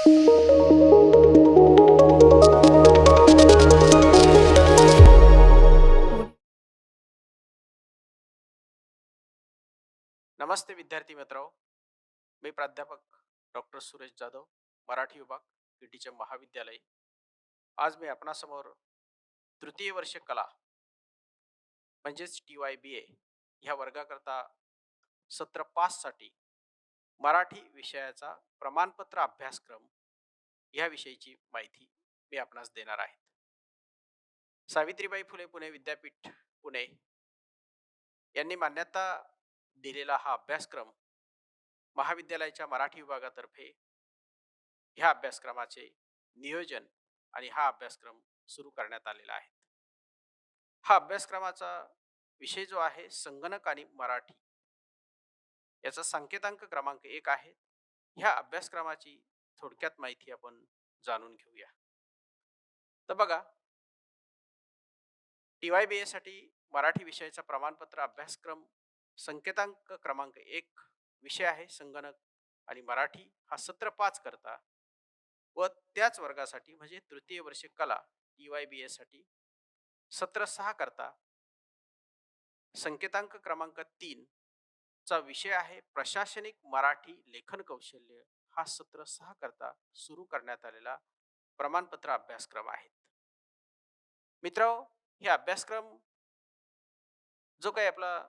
नमस्ते विद्यार्थी मित्र, मी प्राध्यापक डॉक्टर सुरेश जाधव, मराठी विभाग, ईटीचे महाविद्यालय. आज मी आपणासमोर तृतीय वर्ष कला म्हणजेच TYBA ह्या वर्गाकरता सत्र 5 साठी मराठी विषयाचा प्रमाणपत्र अभ्यासक्रम ह्या विषयीची माहिती मी आपणास देणार आहे. सावित्रीबाई फुले पुणे विद्यापीठ पुणे यांनी मान्यता दिलेला हा अभ्यासक्रम महाविद्यालयाच्या मराठी विभागातर्फे ह्या अभ्यासक्रमाचे नियोजन आणि हा अभ्यासक्रम सुरू करण्यात आलेला आहे. हा अभ्यासक्रमाचा विषय जो आहे संगणक आणि मराठी याचा संकेतांक क्रमांक 1 आहे. ह्या अभ्यासक्रमाची थोडक्यात माहिती आपण जाणून घेऊया. तर बघा, TYBA साठी मराठी विषयाचा प्रमाणपत्र अभ्यासक्रम संकेतांक क्रमांक 1 विषय आहे संगणक आणि मराठी हा सत्र 5 करता व त्याच वर्गासाठी म्हणजे तृतीय वर्ष कला TYBA साठी सत्र 6 करता संकेतांक क्रमांक 3 चा विषय आहे प्रशासनिक मराठी लेखन कौशल्य हा सत्र 6 करता सुरू करण्यात आलेला प्रमाणपत्र अभ्यासक्रम आहे. मित्र, हे अभ्यासक्रम जो काही आपला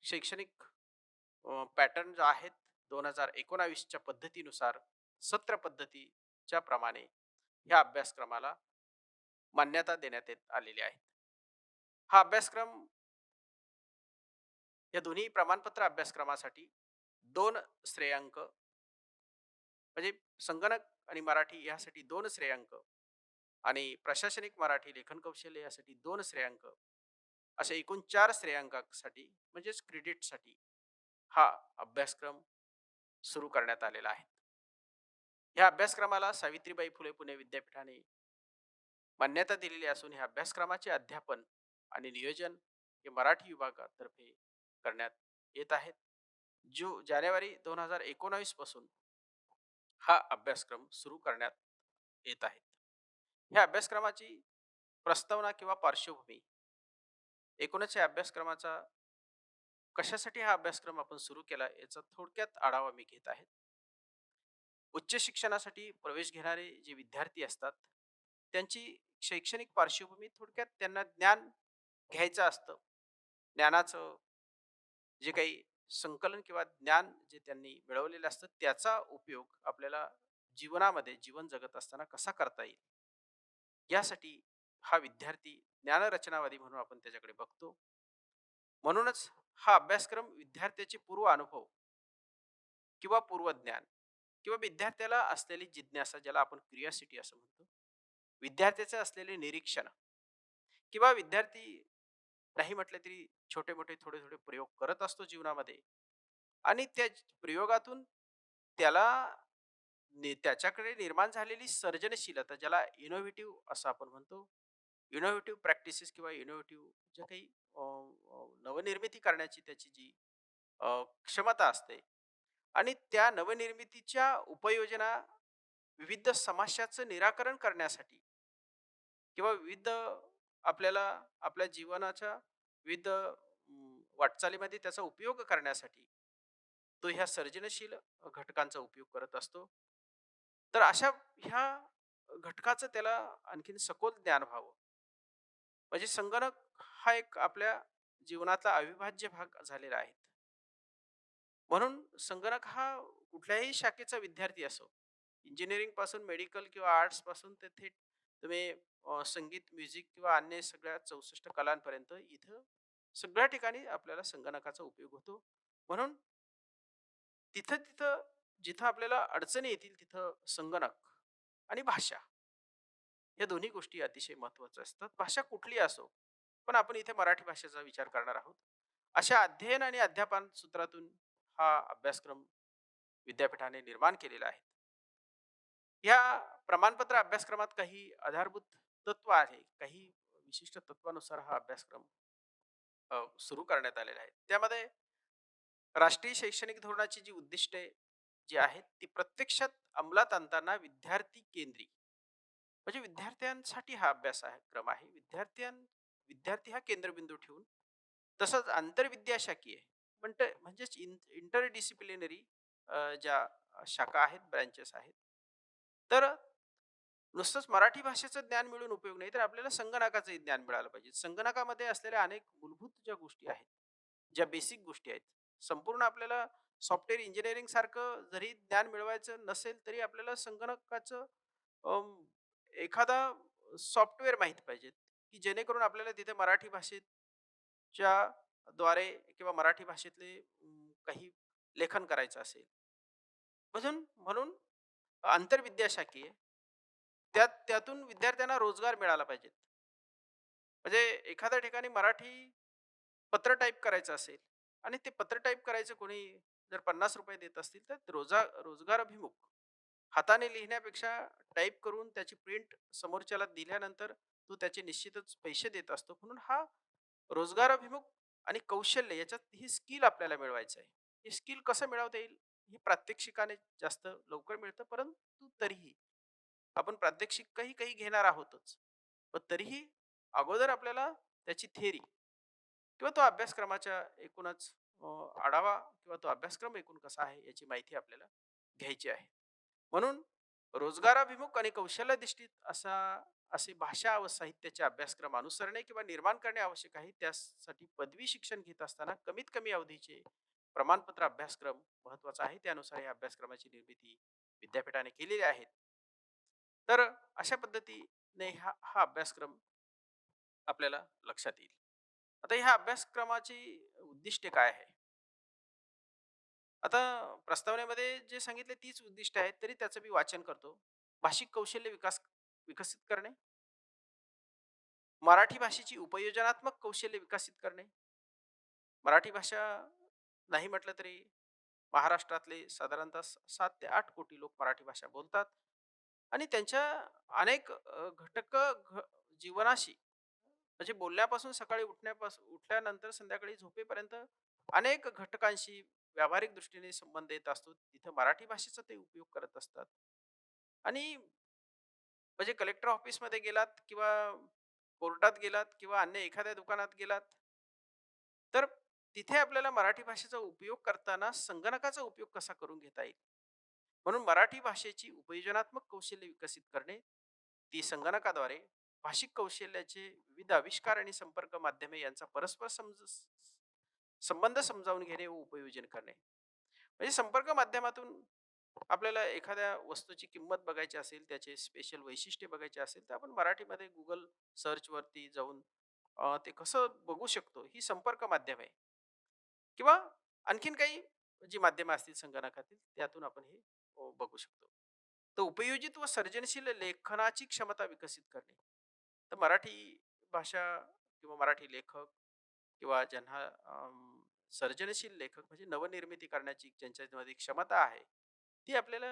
शैक्षणिक पॅटर्न जो आहे 2019च्या पद्धतीनुसार सत्र पद्धतीच्या प्रमाणे ह्या अभ्यासक्रमाला मान्यता देण्यात येत आलेली आहे. हा अभ्यासक्रम या दोन्ही प्रमाणपत्र अभ्यासक्रमासाठी 2 श्रेयांक म्हणजे संगणक आणि मराठी यासाठी 2 श्रेयांक आणि प्रशासनिक मराठी लेखन कौशल्य यासाठी 2 श्रेयांक असे एकूण 4 श्रेयांकासाठी म्हणजेच क्रेडिटसाठी हा अभ्यासक्रम सुरू करण्यात आलेला आहे. ह्या अभ्यासक्रमाला सावित्रीबाई फुले पुणे विद्यापीठाने मान्यता दिलेली असून ह्या अभ्यासक्रमाचे अध्यापन आणि नियोजन हे मराठी विभागातर्फे करण्यात येत आहेत. जानेवारी 2019 पासून हा अभ्यासक्रम सुरू करण्यात येत आहे. ह्या अभ्यासक्रमाची प्रस्तावना किंवा पार्श्वभूमी, एकूणच या अभ्यासक्रमाचा कशासाठी हा अभ्यासक्रम आपण सुरू केला याचा थोडक्यात आढावा मी घेत आहे. उच्च शिक्षणासाठी प्रवेश घेणारे जे विद्यार्थी असतात त्यांची शैक्षणिक पार्श्वभूमी थोडक्यात त्यांना ज्ञान घ्यायचं असतं. ज्ञानाचं जे काही संकलन किंवा ज्ञान जे त्यांनी मिळवलेलं असतं त्याचा उपयोग आपल्याला जीवनामध्ये जीवन जगत असताना कसा करता येईल यासाठी हा विद्यार्थी ज्ञानरचनावादी म्हणून आपण त्याच्याकडे बघतो. म्हणूनच हा अभ्यासक्रम विद्यार्थ्याचे पूर्व अनुभव किंवा पूर्वज्ञान किंवा विद्यार्थ्याला असलेली जिज्ञासा ज्याला आपण क्युरिओसिटी असं म्हणतो, विद्यार्थ्याचे असलेले निरीक्षण किंवा विद्यार्थी नाही म्हटलं तरी छोटे मोठे थोडे थोडे प्रयोग करत असतो जीवनामध्ये आणि त्या प्रयोगातून त्याला त्याच्याकडे निर्माण झालेली सर्जनशीलता ज्याला इनोव्हेटिव्ह असं आपण म्हणतो, इनोव्हेटिव्ह प्रॅक्टिसेस किंवा इनोव्हेटिव्ह जे काही नवनिर्मिती करण्याची त्याची जी क्षमता असते आणि त्या नवनिर्मितीच्या उपयोजना विविध समस्याचं निराकरण करण्यासाठी किंवा विविध आपल्याला आपल्या जीवनाच्या विविध वाटचालीमध्ये त्याचा उपयोग करण्यासाठी तो ह्या सर्जनशील घटकांचा उपयोग करत असतो. तर अशा ह्या घटकाचं त्याला आणखीन सखोल ज्ञान व्हावं म्हणजे संगणक हा एक आपल्या जीवनातला अविभाज्य भाग झालेला आहे. म्हणून संगणक हा कुठल्याही शाखेचा विद्यार्थी असो, इंजिनिअरिंग पासून मेडिकल किंवा आर्ट्स पासून ते थेट तुम्ही संगीत, म्युझिक किंवा अन्य सगळ्या 64 कलांपर्यंत इथं सगळ्या ठिकाणी आपल्याला संगणकाचा उपयोग होतो. म्हणून तिथं तिथं जिथं आपल्याला अडचणी येतील तिथं संगणक आणि भाषा या दोन्ही गोष्टी अतिशय महत्वाच्या असतात. भाषा कुठली असो, पण आपण इथे मराठी भाषेचा विचार करणार आहोत. अशा अध्ययन आणि अध्यापन सूत्रातून हा अभ्यासक्रम विद्यापीठाने निर्माण केलेला आहे. या प्रमाणपत्र अभ्यासक्रमात काही आधारभूत तत्व आहे, काही विशिष्ट तत्वानुसार हा अभ्यासक्रम सुरू करण्यात आलेला आहे. त्यामध्ये राष्ट्रीय शैक्षणिक धोरणाची जी उद्दिष्टे जी आहेत ती प्रत्यक्षात अंमलात आणताना विद्यार्थी केंद्री, म्हणजे विद्यार्थ्यांसाठी हा अभ्यास आहे क्रम आहे. विद्यार्थी हा केंद्रबिंदू ठेवून, तसंच आंतरविद्याशाखीय म्हणजेच इंटरडिसिप्लिनरी ज्या शाखा आहेत, ब्रँचेस आहेत. तर नुसतंच मराठी भाषेचं ज्ञान मिळून उपयोग नाही, तर आपल्याला संगणकाचंही ज्ञान मिळालं पाहिजे. संगणकामध्ये असलेल्या अनेक मूलभूत ज्या गोष्टी आहेत, ज्या बेसिक गोष्टी आहेत, संपूर्ण आपल्याला सॉफ्टवेअर इंजिनिअरिंग सारखं जरी ज्ञान मिळवायचं नसेल, तरी आपल्याला संगणकाचं अम, एखादा सॉफ्टवेअर माहीत पाहिजेत, की जेणेकरून आपल्याला तिथे मराठी भाषेच्या द्वारे किंवा मराठी भाषेतले काही लेखन करायचं असेल. म्हणून म्हणून आंतरविद्याशाखीय त्यातून विद्यार्थ्यांना रोजगार मिळाला पाहिजे. म्हणजे एखाद्या ठिकाणी मराठी पत्र टाइप करायचं असेल आणि ते पत्र टाइप करायचं कोणी जर ₹50 देत असतील, तर रोजगार अभिमुख हाताने लिहिण्यापेक्षा टाइप करून त्याची प्रिंट समोरच्याला दिल्यानंतर तो त्याचे निश्चितच पैसे देत असतो. म्हणून हा रोजगार अभिमुख आणि कौशल्य याच्यात ही स्किल आपल्याला मिळवायचं आहे. हे स्किल कसं मिळवता येईल, हे प्रात्यक्षिकाने जास्त लवकर मिळतं, परंतु तरीही आपण प्रात्यक्षिकही काही घेणार आहोतच. पण तरीही अगोदर आपल्याला त्याची थेरी किंवा तो अभ्यासक्रमाच्या एकूणच अ, आढावा किंवा तो अभ्यासक्रम एकूण कसा आहे याची माहिती आपल्याला घ्यायची आहे. म्हणून रोजगाराभिमुख आणि कौशल्याधिष्ठित असे भाषा व साहित्याचे अभ्यासक्रम अनुसरणे किंवा निर्माण करणे आवश्यक आहे. त्यासाठी पदवी शिक्षण घेत असताना कमीत कमी अवधीचे प्रमाणपत्र अभ्यासक्रम महत्वाचा आहे. त्यानुसार या अभ्यासक्रमाची निर्मिती विद्यापीठाने केलेली आहे. तर अशा पद्धतीने हा हा अभ्यासक्रम आपल्याला लक्षात येईल. आता ह्या अभ्यासक्रमाची उद्दिष्टे काय आहे? आता प्रस्तावनेमध्ये जे सांगितले तीच उद्दिष्ट आहेत, तरी त्याचं मी वाचन करतो. भाषिक कौशल्य विकसित करणे, मराठी भाषेची उपयोजनात्मक कौशल्य विकसित करणे. मराठी भाषा नाही म्हटलं तरी महाराष्ट्रातले साधारणतः 7 ते 8 कोटी लोक मराठी भाषा बोलतात आणि त्यांच्या अनेक जीवनाशी, म्हणजे बोलण्यापासून सकाळी उठल्यानंतर संध्याकाळी झोपेपर्यंत अनेक घटकांशी व्यावहारिक दृष्टीने संबंध येत असतो. तिथे मराठी भाषेचा ते उपयोग करत असतात. आणि म्हणजे कलेक्टर ऑफिसमध्ये गेलात किंवा कोर्टात गेलात किंवा अन्य एखाद्या दुकानात गेलात, तर तिथे आपल्याला मराठी भाषेचा उपयोग करताना संगणकाचा उपयोग कसा करून घेता येईल. म्हणून मराठी भाषेची उपयोजनात्मक कौशल्य विकसित करणे, ती संगणकाद्वारे भाषिक कौशल्याचे विविध आविष्कार आणि संपर्क माध्यमे यांचा परस्पर संबंध समजावून घेणे व उपयोजन करणे. म्हणजे संपर्क माध्यमातून आपल्याला एखाद्या वस्तूची किंमत बघायची असेल, त्याचे स्पेशल वैशिष्ट्य बघायचे असेल, तर आपण मराठीमध्ये Google सर्चवरती जाऊन ते कसं बघू शकतो, ही संपर्क माध्यम आहे. किंवा आणखीन काही जी माध्यमं असतील संगणकातील, त्यातून आपण हे बघू शकतो. तर उपयोजित व सर्जनशील लेखनाची क्षमता विकसित करणे. तर मराठी भाषा किंवा मराठी लेखक किंवा ज्यांना सर्जनशील लेखक म्हणजे नवनिर्मिती करण्याची ज्यांच्यामध्ये क्षमता आहे, ती आपल्याला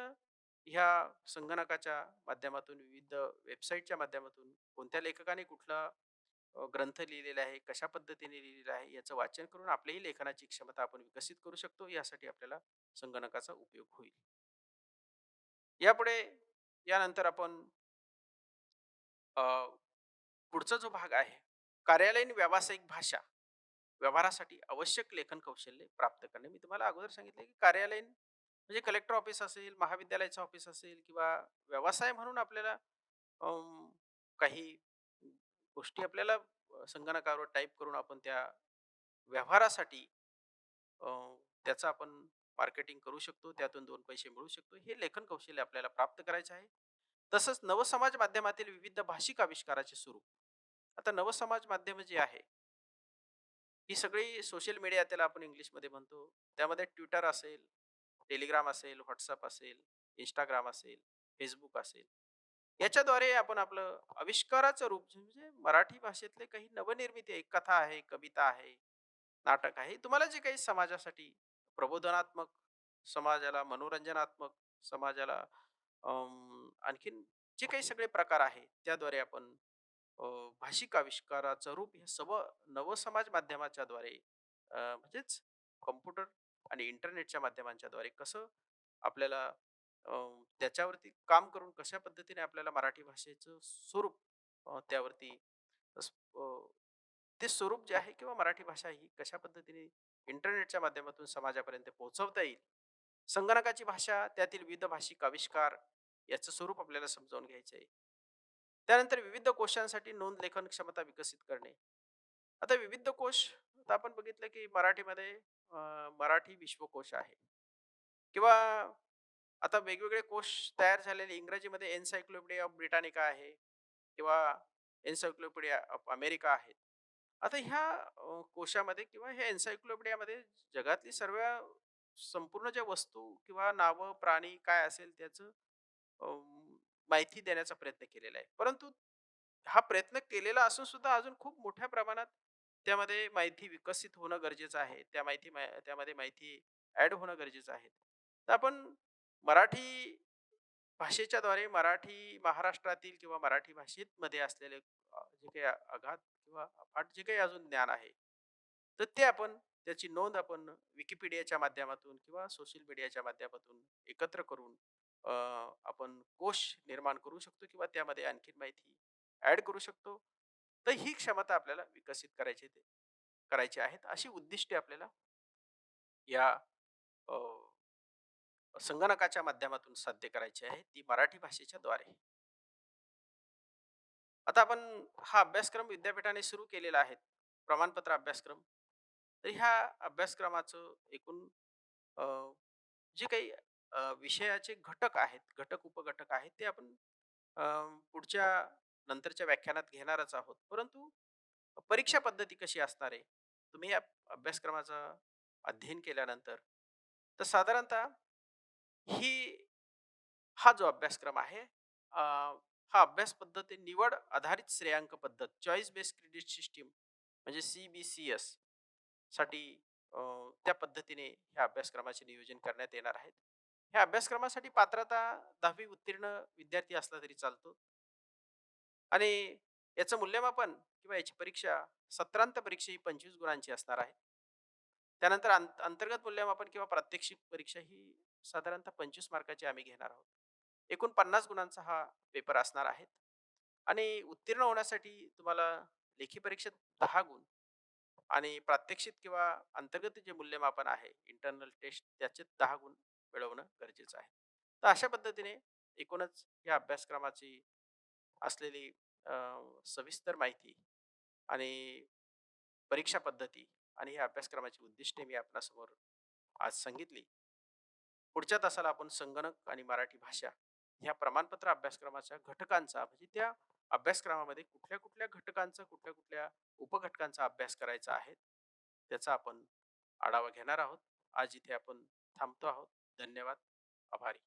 ह्या संगणकाच्या माध्यमातून, विविध वेबसाईटच्या माध्यमातून, कोणत्या लेखकाने कुठला ग्रंथ लिहिलेला आहे, कशा पद्धतीने लिहिलेला आहे, याचं वाचन करून आपल्याही लेखनाची क्षमता आपण विकसित करू शकतो. यासाठी आपल्याला संगणकाचा उपयोग होईल. यापुढे यानंतर आपण अ, पुढचा जो भाग आहे, कार्यालयीन व्यावसायिक भाषा व्यवहारासाठी आवश्यक लेखन कौशल्य प्राप्त करणे. मी तुम्हाला अगोदर सांगितले की कार्यालयीन म्हणजे कलेक्टर ऑफिस असेल, महाविद्यालयाचं ऑफिस असेल किंवा व्यवसाय म्हणून आपल्याला अम, काही गोष्टी आपल्याला संगणकावर टाईप करून आपण त्या व्यवहारासाठी अ, त्याचं आपण मार्केटिंग करू शकतो, त्यातून 2 पैसे मिळवू शकतो. हे लेखन कौशल्य आपल्याला प्राप्त करायचं आहे. तसंच नवसमाज माध्यमातील विविध भाषिक आविष्काराचे स्वरूप. आता नवसमाज माध्यम जे आहे, ही सगळी सोशल मीडिया त्याला आपण इंग्लिशमध्ये म्हणतो. त्यामध्ये Twitter असेल, Telegram असेल, WhatsApp असेल, Instagram असेल, Facebook असेल. याच्याद्वारे आपण आपलं आविष्काराचं रूप म्हणजे मराठी भाषेतले काही नवनिर्मिती आहे, कथा आहे, कविता आहे, नाटक आहे. तुम्हाला जे काही समाजासाठी प्रबोधनात्मक, समाजाला मनोरंजनात्मक, समाजाला आणखीन जे काही सगळे प्रकार आहे, त्याद्वारे आपण अ, भाषिक आविष्काराचं रूप हे नवसमाज माध्यमाच्या द्वारे म्हणजेच कॉम्प्युटर आणि इंटरनेटच्या माध्यमांच्या द्वारे कसं आपल्याला त्याच्यावरती काम करून कशा पद्धतीने आपल्याला मराठी भाषेचं स्वरूप त्यावरती अस- अ, ते स्वरूप जे आहे किंवा मराठी भाषा ही कशा पद्धतीने इंटरनेटच्या माध्यमातून समाजापर्यंत पोहोचवता येईल. संगणकाची भाषा, त्यातील विविध भाषिक आविष्कार याचं स्वरूप आपल्याला समजावून घ्यायचं आहे. त्यानंतर विविध कोशांसाठी नोंद लेखन क्षमता विकसित करणे. आता विविध कोश, आता आपण बघितलं की मराठीमध्ये मराठी विश्वकोश आहे किंवा आता वेगवेगळे कोश तयार झालेले इंग्रजीमध्ये एन्सायक्लोपीडिया ऑफ ब्रिटानिका आहे किंवा एन्सायक्लोपीडिया ऑफ अमेरिका आहे. आता ह्या कोशामध्ये किंवा ह्या एन्सायक्लोपीडियामध्ये जगातली सर्व संपूर्ण ज्या वस्तू किंवा नावं, प्राणी काय असेल त्याचं माहिती देण्याचा प्रयत्न केलेला आहे. परंतु हा प्रयत्न केलेला असून सुद्धा अजून खूप मोठ्या प्रमाणात त्यामध्ये माहिती विकसित होणं गरजेचं आहे. त्यामध्ये माहिती ॲड होणं गरजेचं आहे. तर आपण मराठी भाषेच्या द्वारे मराठी महाराष्ट्रातील किंवा मराठी भाषेमध्ये असलेले जे काही अगाध किंवा अफाट जे काही अजून ज्ञान आहे, तर ते आपण त्याची नोंद आपण विकिपीडियाच्या माध्यमातून किंवा सोशल मीडियाच्या माध्यमातून एकत्र करून अ, आपण कोश निर्माण करू शकतो किंवा त्यामध्ये आणखीन माहिती ऍड करू शकतो. तर ही क्षमता आपल्याला विकसित करायची आहेत. अशी उद्दिष्टे आपल्याला या अ, संगणकाच्या माध्यमातून साध्य करायची आहे, ती मराठी भाषेच्या द्वारे. आता आपण हा अभ्यासक्रम विद्यापीठाने सुरू केलेला आहे, प्रमाणपत्र अभ्यासक्रम. तर ह्या अभ्यासक्रमाचं एकूण अ, जे काही विषयाचे घटक आहेत, घटक उपघटक आहेत, ते आपण अ, पुढच्या नंतरच्या व्याख्यानात घेणारच आहोत. परंतु परीक्षा पद्धती कशी असणार आहे? तुम्ही या अभ्यासक्रमाचं अध्ययन केल्यानंतर, तर साधारणतः ही हा जो अभ्यासक्रम आहे, हा अभ्यास पद्धती निवड आधारित श्रेयांक पद्धत, चॉईस बेस्ड क्रेडिट सिस्टीम म्हणजे CBCS साठी त्या पद्धतीने ह्या अभ्यासक्रमाचे नियोजन करण्यात येणार आहेत. ह्या अभ्यासक्रमासाठी पात्रता 10वी उत्तीर्ण विद्यार्थी असला तरी चालतो आणि याचं मूल्यमापन किंवा याची परीक्षा सत्रांत परीक्षा ही 25 गुणांची असणार आहे. त्यानंतर अंतर्गत मूल्यमापन किंवा प्रात्यक्षिक परीक्षा ही साधारणतः 25 मार्काची आम्ही घेणार आहोत. एकूण 50 गुणांचा हा पेपर असणार आहे आणि उत्तीर्ण होण्यासाठी तुम्हाला लेखी परीक्षेत 10 गुण आणि प्रात्यक्षिक किंवा अंतर्गत जे मूल्यमापन आहे, इंटरनल टेस्ट, त्याचे 10 गुण मिळवणं गरजेचं आहे. तर अशा पद्धतीने एकूणच या अभ्यासक्रमाची असलेली सविस्तर माहिती आणि परीक्षा पद्धती आणि या अभ्यासक्रमाची उद्दिष्टे मी आपणासमोर आज सांगितली. पुढच्या तासाला आपण संगणक आणि मराठी भाषा ह्या प्रमाणपत्र अभ्यासक्रमाच्या घटकांचा, म्हणजे त्या अभ्यासक्रमामध्ये कुठल्या कुठल्या घटकांचा, कुठल्या कुठल्या उपघटकांचा अभ्यास करायचा आहे, त्याचा आपण आढावा घेणार आहोत. आज इथे आपण थांबतो आहोत. धन्यवाद. आभारी.